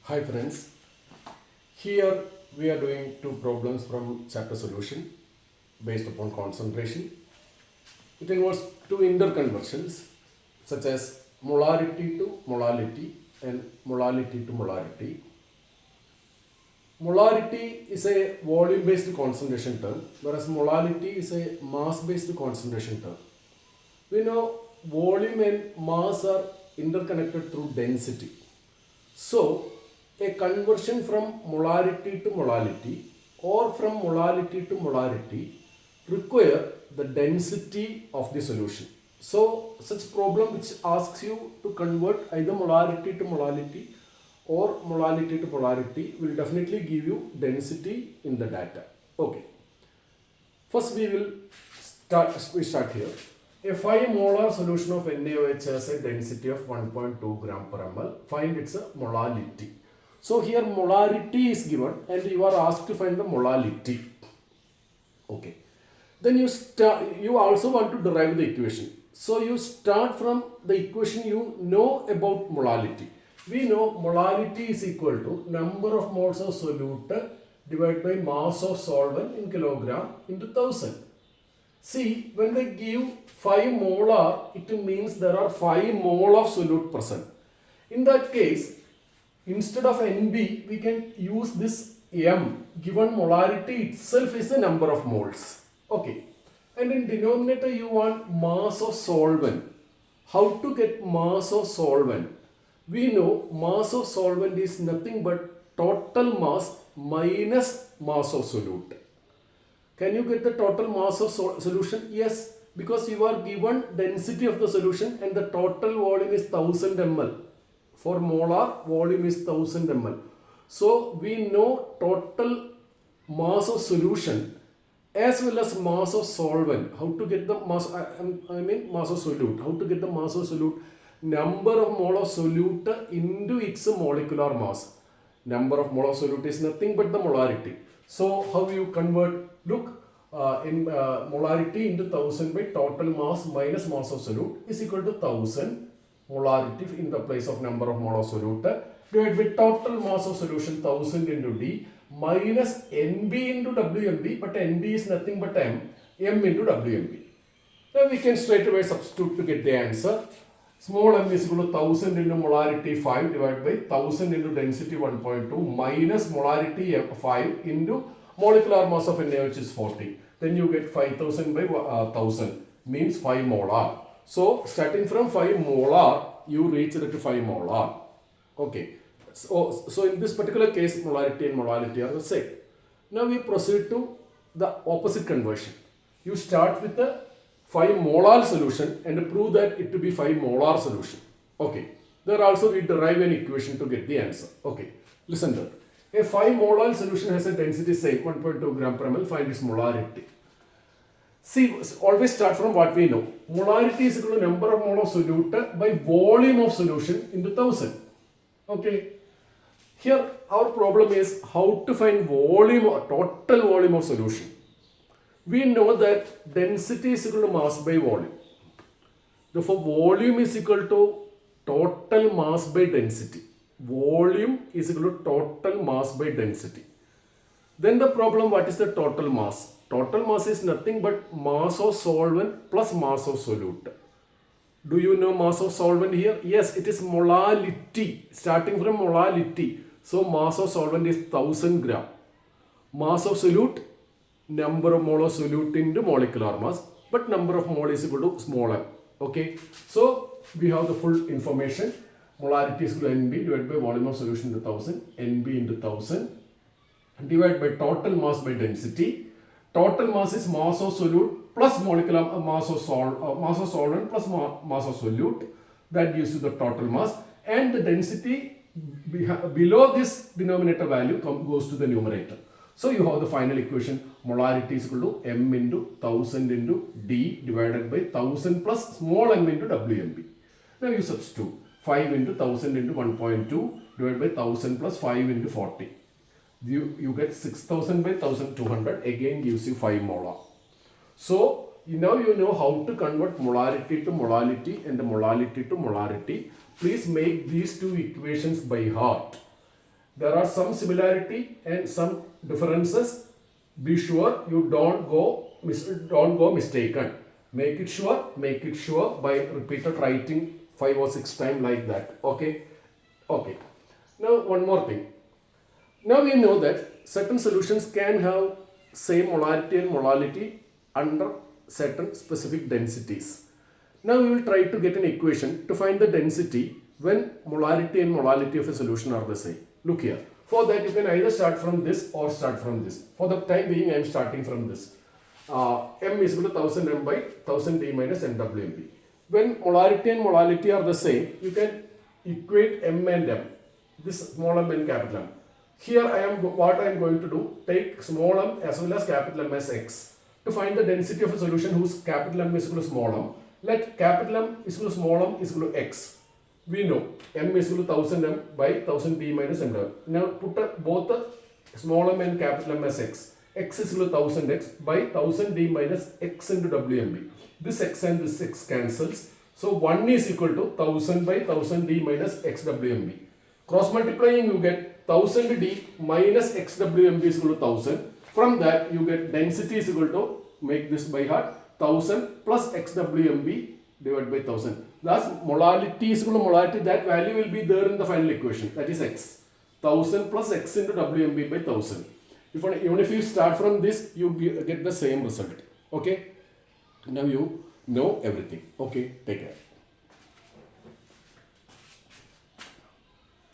Hi friends, here we are doing two problems from chapter solution based upon concentration. It involves two interconversions such as molarity to molality and molality to molarity. Molarity is a volume based concentration term, whereas molality is a mass based concentration term. We know volume and mass are interconnected through density. So, a conversion from molarity to molality or from molality to molarity require the density of the solution. So, such problem which asks you to convert either molarity to molality or molality to polarity will definitely give you density in the data. Okay. First we start here. A 5 molar solution of NaOH has a density of 1.2 gram per ml. Find its molality. So here molarity is given and you are asked to find the molality. Okay. Then you also want to derive the equation. So you start from the equation you know about molality. We know molality is equal to number of moles of solute divided by mass of solvent in kilogram into 1000. See, when they give 5 molar, it means there are 5 mole of solute present. In that case, instead of NB, we can use this M. Given molarity itself is the number of moles. Okay. And in denominator, you want mass of solvent. How to get mass of solvent? We know mass of solvent is nothing but total mass minus mass of solute. Can you get the total mass of solution? Yes, because you are given density of the solution and the total volume is 1000 ml. For molar, volume is 1000 ml. So we know total mass of solution as well as mass of solvent. How to get the mass, mass of solute. How to get the mass of solute? Number of mole of solute into its molecular mass. Number of mole of solute is nothing but the molarity. So how you convert? Look, in molarity into 1000 by total mass minus mass of solute is equal to 1000 molarity in the place of number of mole of solute divided by total mass of solution 1000 into D minus NB into WMB, but NB is nothing but M into WMB. Now we can straight away substitute to get the answer. Small m is equal to 1000 into molarity 5 divided by 1000 into density 1.2 minus molarity 5 into molecular mass of NaOH is 40. Then you get 5000 by 1000 means 5 molar. So starting from 5 molar, you reach it to 5 molar. Okay. So in this particular case, molarity and molality are the same. Now we proceed to the opposite conversion. You start with the 5 molar solution and prove that it to be 5 molar solution. Okay. There also we derive an equation to get the answer. Okay. Listen to it. A 5 molar solution has a density say 1.2 gram per ml. Find its molarity. See, always start from what we know. Molarity is equal to number of mole of solute by volume of solution into 1000. Okay. Here our problem is how to find volume or total volume of solution. We know that density is equal to mass by volume. Therefore, volume is equal to total mass by density. Volume is equal to total mass by density. Then the problem, what is the total mass? Total mass is nothing but mass of solvent plus mass of solute. Do you know mass of solvent here? Yes, it is molality. Starting from molality. So mass of solvent is 1000 gram. Mass of solute, number of mole of solute into molecular mass. But number of mole is equal to small m. Okay. So we have the full information. Molarity is equal to NB divided by volume of solution into 1000. NB into 1000 divided by total mass by density. Total mass is mass of solute plus molecular mass of solvent plus mass of solute. That gives you the total mass, and the density below this denominator value goes to the numerator. So you have the final equation. Molarity is equal to M into 1000 into D divided by 1000 plus small m into WMB. Now you substitute 5 into 1000 into 1.2 divided by 1000 plus 5 into 40. You get 6000 by 1200, again gives you 5 molar. So now you know how to convert molarity to molality and molality to molarity. Please make these two equations by heart. There are some similarity and some differences. Be sure you don't go mistaken. Make it sure by repeated writing 5 or 6 times like that. Okay. Okay. Now one more thing. Now we know that certain solutions can have same molarity and molality under certain specific densities. Now we will try to get an equation to find the density when molarity and molality of a solution are the same. Look here. For that you can either start from this or start from this. For the time being I am starting from this. M is equal to 1000 M by 1000 D minus NWMB. When molarity and molality are the same, you can equate M and M. This small m and capital M. Here what I am going to do, take small m as well as capital M as x. To find the density of a solution whose capital M is equal to small m, let capital M is equal to small m is equal to x. We know m is equal to 1000 m by 1000 d minus m. Now put both the small m and capital M as x. X is equal to 1000 x by 1000 d minus x into WMB. This x and this x cancels. So 1 is equal to 1000 by 1000 d minus x WMB. Cross multiplying you get 1000 d minus x WMB is equal to 1000. From that you get density is equal to, make this by heart, 1000 plus x WMB divided by 1000. Thus molality is equal to molality, that value will be there in the final equation, that is x. 1000 plus x into WMB by 1000. Even if you start from this, you get the same result. Okay. Now you know everything. Okay. Take care.